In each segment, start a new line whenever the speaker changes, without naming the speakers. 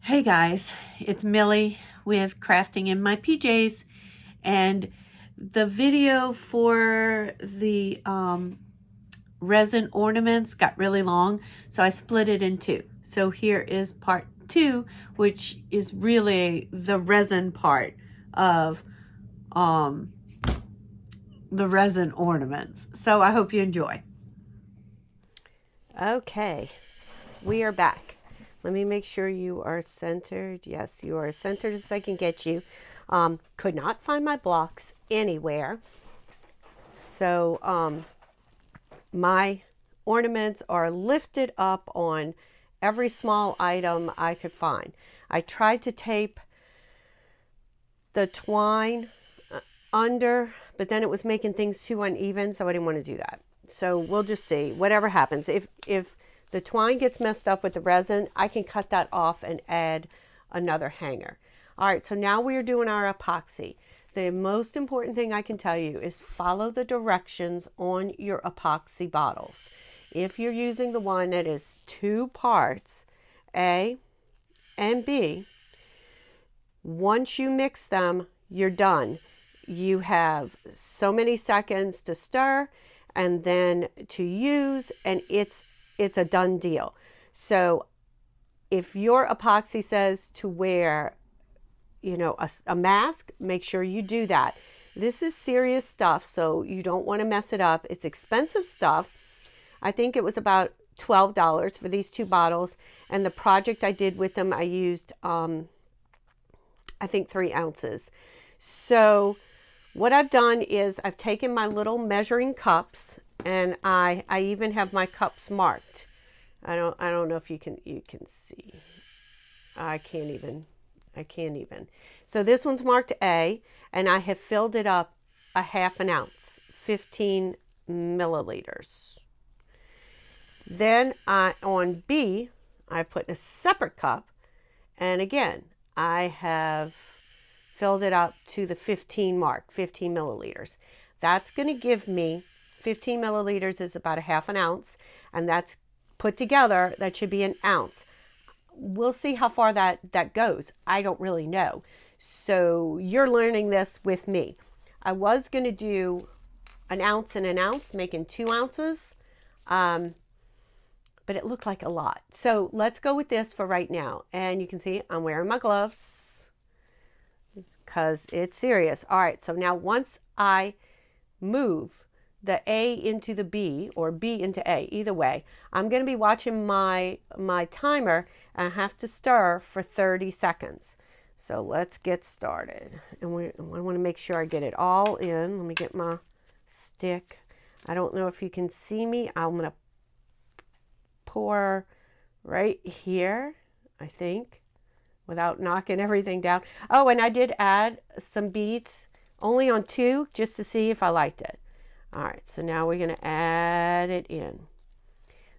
Hey guys, it's Millie with Crafting in My PJs, and the video for the resin ornaments got really long, so I split it in two. So here is part two, which is really the resin part of the resin ornaments. So I hope you enjoy.
Okay, we are back. Let me make sure you are centered. Yes, you are centered as I can get you. Could not find my blocks anywhere. So my ornaments are lifted up on every small item I could find. I tried to tape the twine under, but then it was making things too uneven, so I didn't want to do that. So we'll just see whatever happens. If the twine gets messed up with the resin, I can cut that off and add another hanger. All right, so now we are doing our epoxy. The most important thing I can tell you is follow the directions on your epoxy bottles. If you're using the one that is 2 parts, A and B, once you mix them, you're done. You have so many seconds to stir and then to use, and it's a done deal. So if your epoxy says to wear, a mask, make sure you do that. This is serious stuff, so you don't want to mess it up. It's expensive stuff. I think it was about $12 for these 2 bottles, and the project I did with them, I used I think 3 ounces. So what I've done is I've taken my little measuring cups, and I even have my cups marked. I don't know if you can see. I can't even. So this one's marked A, and I have filled it up a half an ounce, 15 milliliters. Then on B, I put in a separate cup, and again, I have filled it up to the 15 mark, 15 milliliters. That's going to give me 15 milliliters is about a half an ounce, and that's put together, that should be an ounce. We'll see how far that goes. I don't really know. So you're learning this with me. I was going to do an ounce and an ounce, making 2 ounces, but it looked like a lot. So let's go with this for right now. And you can see I'm wearing my gloves because it's serious. All right, so now once I move the A into the B or B into A, either way, I'm going to be watching my timer, and I have to stir for 30 seconds. So let's get started. And I want to make sure I get it all in. Let me get my stick. I don't know if you can see me. I'm going to pour right here, I think, without knocking everything down. Oh, and I did add some beads, only on 2, just to see if I liked it. All right, so now we're going to add it in.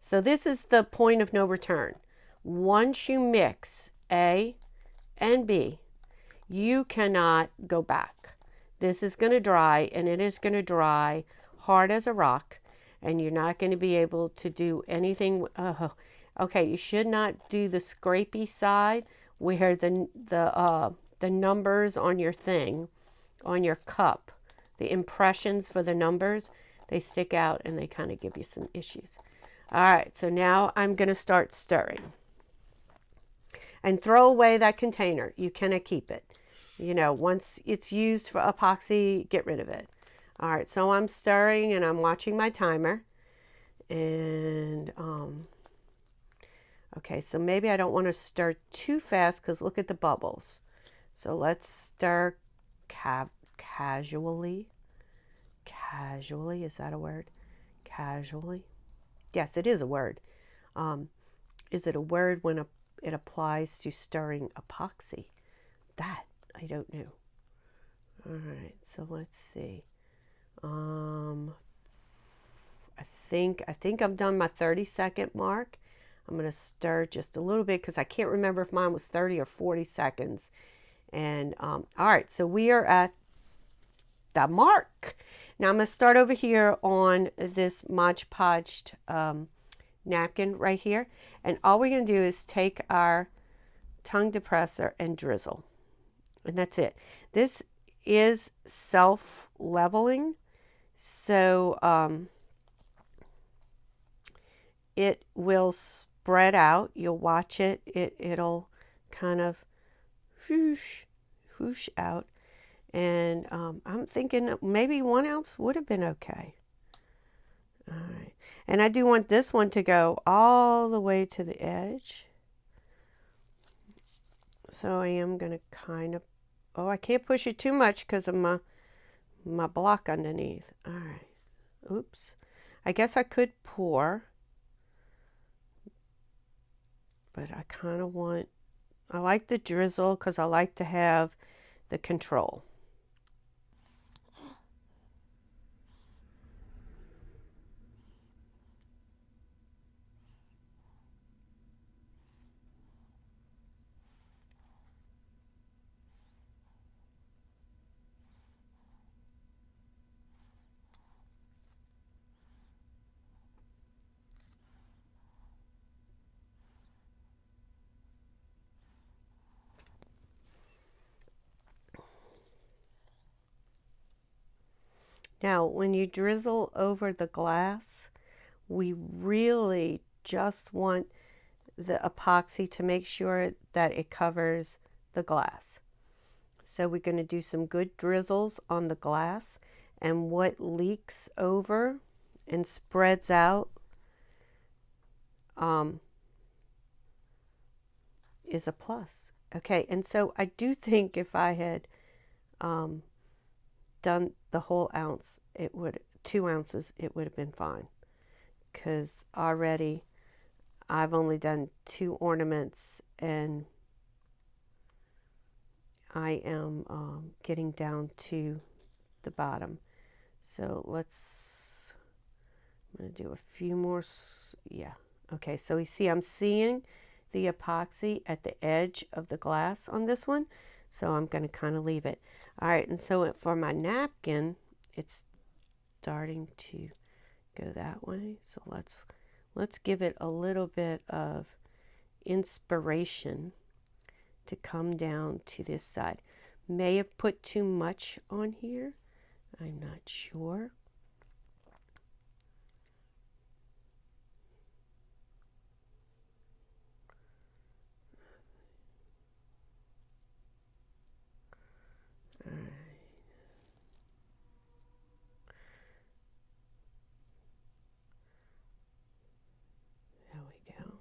So this is the point of no return. Once you mix A and B, you cannot go back. This is going to dry, and it is going to dry hard as a rock, and you're not going to be able to do anything. Okay, you should not do the scrapey side where the numbers on your thing, on your cup, the impressions for the numbers, they stick out and they kind of give you some issues. All right, so now I'm going to start stirring. And throw away that container. You cannot keep it. Once it's used for epoxy, get rid of it. All right, so I'm stirring and I'm watching my timer. And, okay, so maybe I don't want to stir too fast because look at the bubbles. So let's stir casually. Casually, is that a word? Casually. Yes, it is a word. Is it a word when it applies to stirring epoxy? That I don't know. All right, so let's see. I think I've done my 30-second mark. I'm going to stir just a little bit because I can't remember if mine was 30 or 40 seconds. And all right, so we are at the mark. Now I'm going to start over here on this Mod Podged napkin right here. And all we're going to do is take our tongue depressor, and drizzle. And that's it. This is self-leveling, so it will spread out. You'll watch it. It'll kind of whoosh, whoosh out. And I'm thinking maybe 1 ounce would have been okay. All right. And I do want this one to go all the way to the edge. So I am going to kind of, oh, I can't push it too much because of my block underneath. All right. Oops. I guess I could pour. But I kind of want, I like the drizzle because I like to have the control. Now, when you drizzle over the glass, we really just want the epoxy to make sure that it covers the glass. So we're going to do some good drizzles on the glass, and what leaks over and spreads out is a plus. Okay, and so I do think if I had done the whole ounce, it would 2 ounces, it would have been fine, because already I've only done 2 ornaments and I am getting down to the bottom. So let's, I'm going to do a few more. Yeah, okay, so you see I'm seeing the epoxy at the edge of the glass on this one, so I'm going to kind of leave it. All right, and so for my napkin, it's starting to go that way. So let's give it a little bit of inspiration to come down to this side. May have put too much on here. I'm not sure. All right. There we go.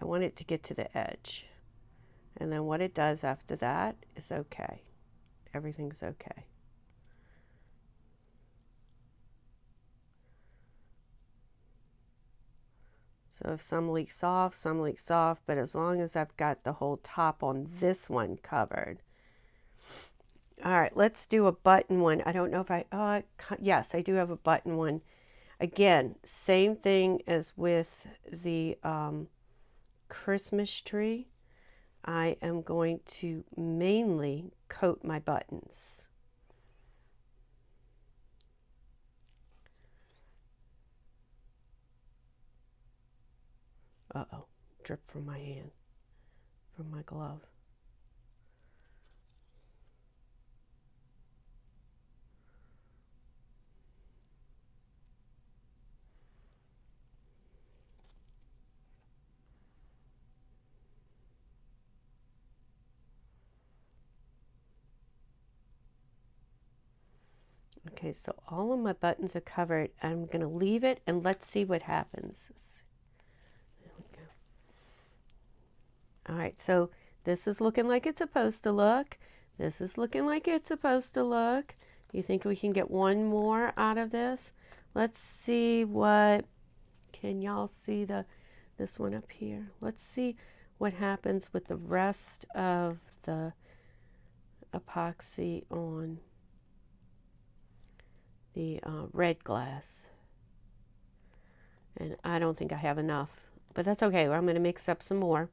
I want it to get to the edge. And then what it does after that is okay. Everything's okay. So if some leaks off, but as long as I've got the whole top on this one covered. All right, let's do a button one. I don't know if yes, I do have a button one. Again, same thing as with the Christmas tree. I am going to mainly coat my buttons. Uh-oh, drip from my hand, from my glove. Okay, so all of my buttons are covered. I'm going to leave it and let's see what happens. There we go. All right, so this is looking like it's supposed to look. This is looking like it's supposed to look. You think we can get one more out of this? Let's see what, can y'all see this one up here? Let's see what happens with the rest of the epoxy on the red glass. And I don't think I have enough, but that's okay. I'm going to mix up some more.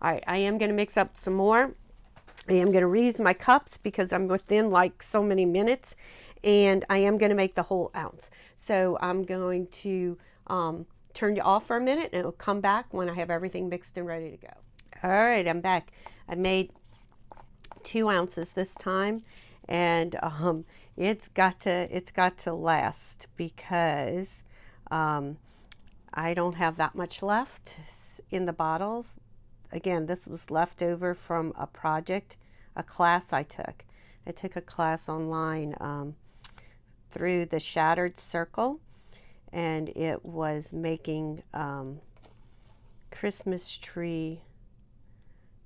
All right, I am going to mix up some more. I am going to reuse my cups because I'm within like so many minutes, and I am going to make the whole ounce. So I'm going to turn you off for a minute, and it'll come back when I have everything mixed and ready to go. All right, I'm back. I made 2 ounces this time, and it's got to last, because I don't have that much left in the bottles. Again, this was left over from a project, a class I took. I took a class online through the Shattered Circle, and it was making Christmas tree,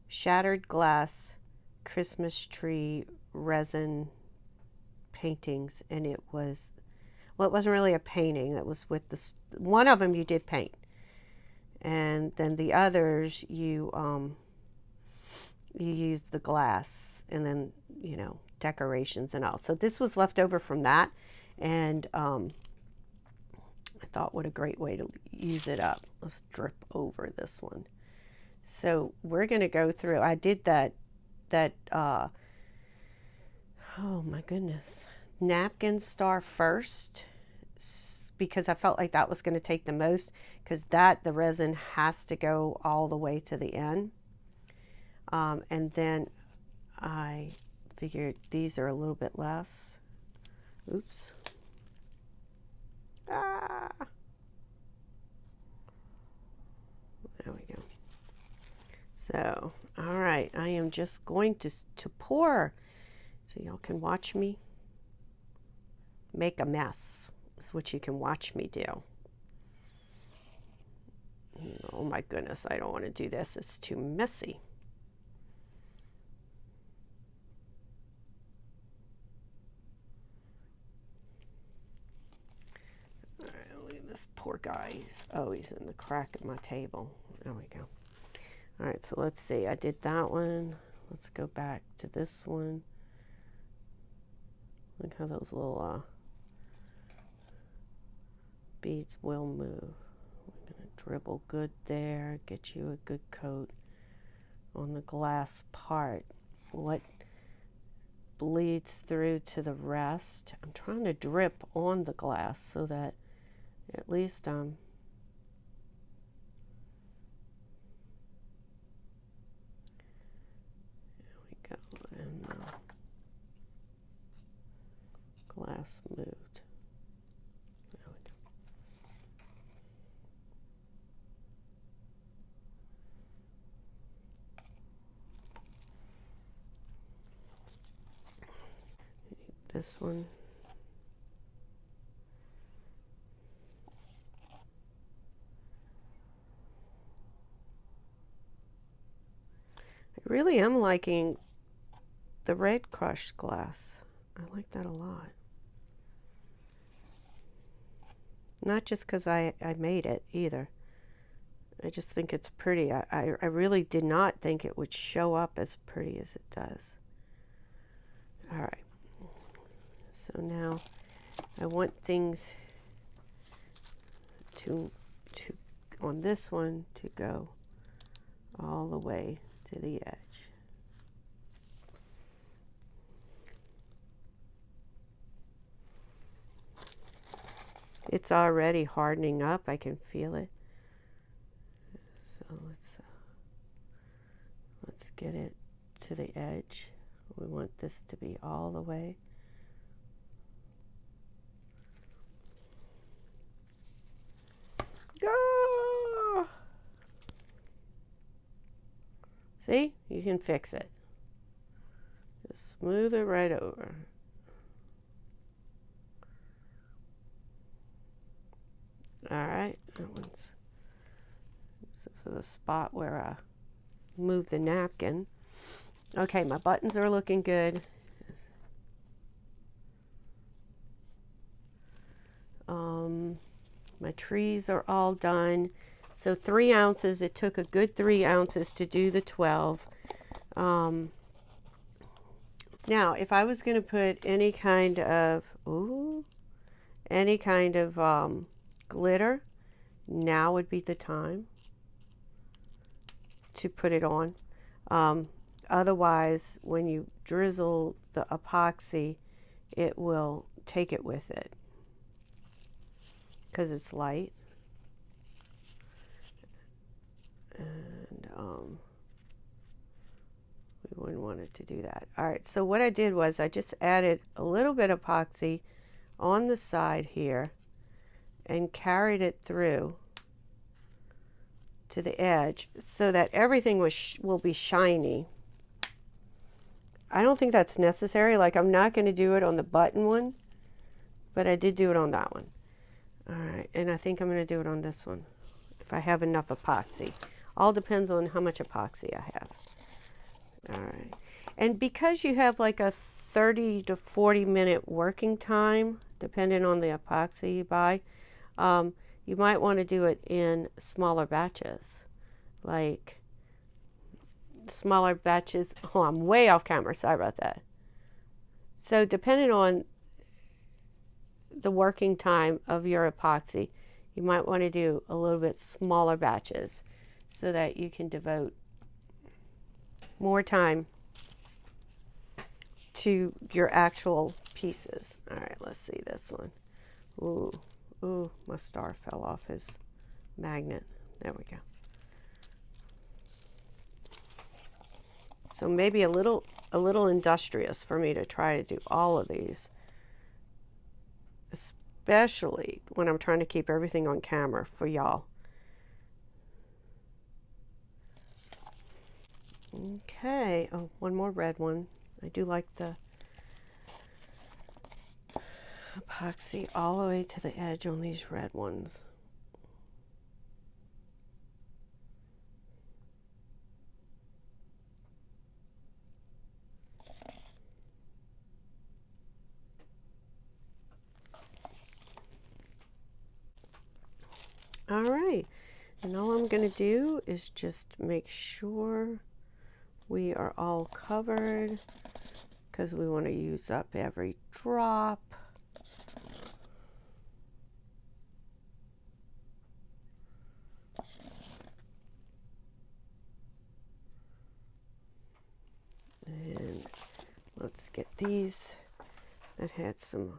shattered glass Christmas tree resin paintings. And it was, well, it wasn't really a painting. It was with this, one of them you did paint, and then the others you used the glass, and then, you know, decorations and all. So this was left over from that, and I thought, what a great way to use it up. Let's drip over this one. So we're going to go through. I did that oh my goodness, napkin star first, because I felt like that was going to take the most, because the resin has to go all the way to the end. And then I figured these are a little bit less. Oops. Ah. There we go. So, all right, I am just going to pour, so y'all can watch me make a mess. That's what you can watch me do. Oh my goodness, I don't want to do this. It's too messy. All right, look at this poor guy. He's in the crack of my table. There we go. All right, so let's see. I did that one. Let's go back to this one. Look how those little beads will move. We're going to dribble good there, get you a good coat on the glass part. What bleeds through to the rest, I'm trying to drip on the glass so that at least there we go, and the glass moved. There we go. This one. I really am liking the red crushed glass. I like that a lot. Not just because I made it either. I just think it's pretty. I really did not think it would show up as pretty as it does. All right. So now I want things to on this one to go all the way to the edge. It's already hardening up. I can feel it. So let's get it to the edge. We want this to be all the way. Go! See? You can fix it. Just smooth it right over. Alright, that one's so the spot where I move the napkin. Okay, my buttons are looking good. My trees are all done. So 3 ounces, it took a good 3 ounces to do the 12. Now, if I was going to put any kind of, glitter, now would be the time to put it on. Otherwise, when you drizzle the epoxy, it will take it with it because it's light. And we wouldn't want it to do that. All right, so what I did was I just added a little bit of epoxy on the side here and carried it through to the edge so that everything will be shiny. I don't think that's necessary. Like, I'm not going to do it on the button one, but I did do it on that one. All right, and I think I'm going to do it on this one if I have enough epoxy. All depends on how much epoxy I have. All right, and because you have like a 30 to 40 minute working time, depending on the epoxy you buy, you might want to do it in smaller batches. Like smaller batches. Oh, I'm way off camera. Sorry about that. So depending on the working time of your epoxy, you might want to do a little bit smaller batches so that you can devote more time to your actual pieces. All right, let's see this one. Ooh, my star fell off his magnet. There we go. So maybe a little industrious for me to try to do all of these, especially when I'm trying to keep everything on camera for y'all. Okay, oh, one more red one. I do like the epoxy all the way to the edge on these red ones. All right, and all I'm going to do is just make sure we are all covered because we want to use up every drop. And let's get these that had some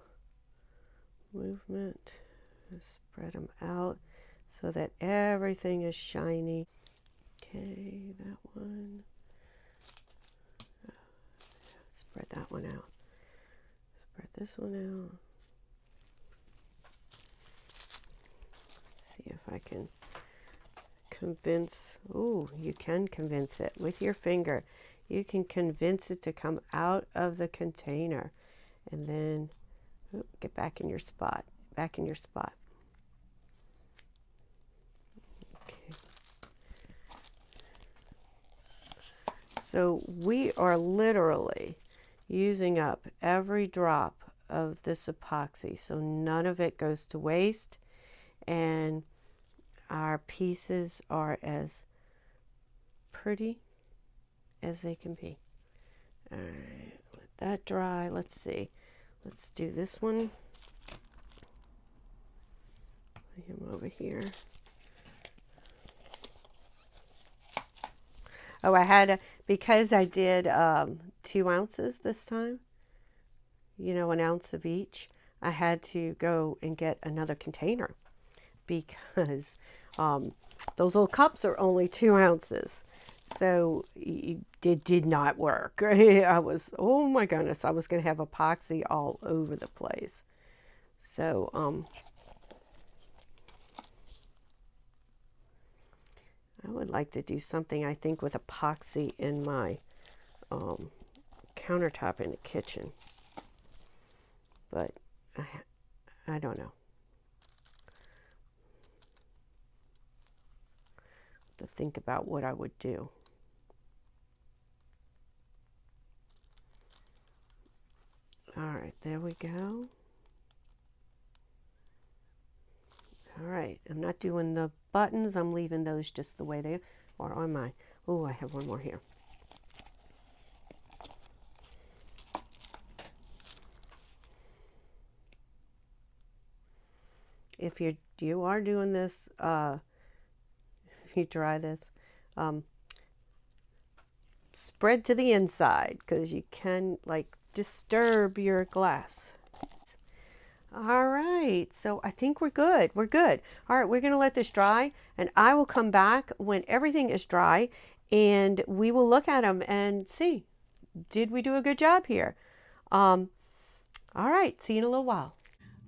movement. Spread them out so that everything is shiny. Okay, that one. Spread that one out. Spread this one out. See if I can convince. Ooh, you can convince it with your finger. You can convince it to come out of the container. And then get back in your spot. Back in your spot. Okay. So we are literally using up every drop of this epoxy, so none of it goes to waste, and our pieces are as pretty as they can be. All right, let that dry. Let's see. Let's do this one. Put him over here. Oh, I had, because I did 2 ounces this time, you know, 1 ounce of each, I had to go and get another container because those little cups are only 2 ounces. So it did not work. I was, oh my goodness, I was going to have epoxy all over the place. So, I would like to do something, I think, with epoxy in my countertop in the kitchen. But I don't know. To think about what I would do. All right, there we go. All right, I'm not doing the buttons. I'm leaving those just the way they are on mine. Oh, I have one more here. If you are doing this, if you try this, spread to the inside because you can like disturb your glass. All right, so I think we're good. We're good. All right, we're going to let this dry, and I will come back when everything is dry, and we will look at them and see, did we do a good job here? All right, see you in a little while.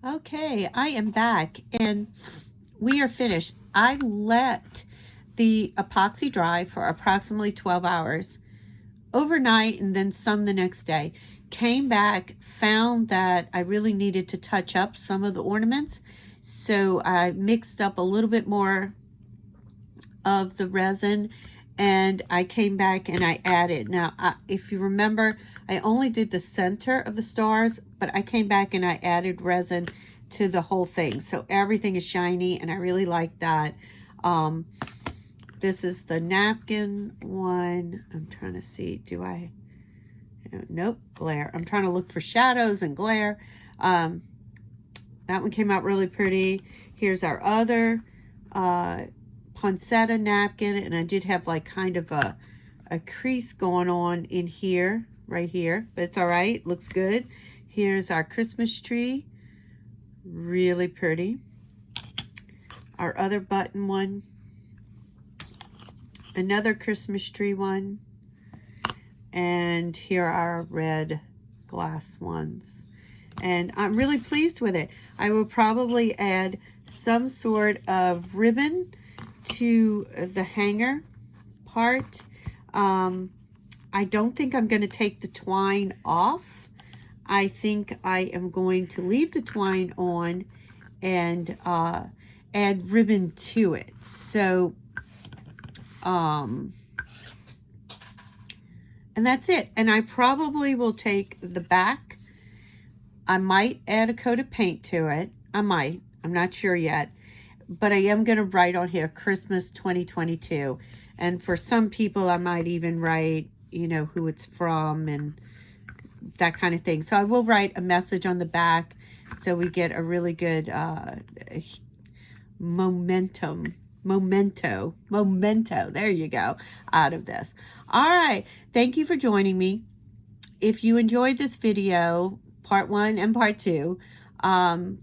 Okay, I am back and we are finished. I let the epoxy dry for approximately 12 hours overnight and then some the next day. Came back, found that I really needed to touch up some of the ornaments. So I mixed up a little bit more of the resin and I came back and I added. Now, if you remember, I only did the center of the stars, but I came back and I added resin to the whole thing. So everything is shiny and I really like that. This is the napkin one. I'm trying to see, nope, glare. I'm trying to look for shadows and glare. That one came out really pretty. Here's our other poinsettia napkin, and I did have like kind of a crease going on in here, right here, but it's all right, looks good. Here's our Christmas tree, really pretty. Our other button one, another Christmas tree one, and here are our red glass ones. And I'm really pleased with it. I will probably add some sort of ribbon to the hanger part. I don't think I'm going to take the twine off. I think I am going to leave the twine on and add ribbon to it. So, and that's it. And I probably will take the back. I might add a coat of paint to it. I might. I'm not sure yet. But I am going to write on here Christmas 2022. And for some people, I might even write, you know, who it's from and that kind of thing. So I will write a message on the back so we get a really good memento, there you go, out of this. All right. Thank you for joining me. If you enjoyed this video, part 1 and part 2,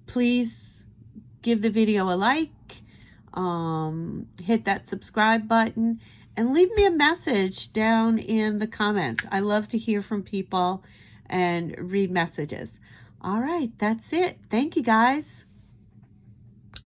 please give the video a like, hit that subscribe button, and leave me a message down in the comments. I love to hear from people and read messages. All right, that's it. Thank you, guys.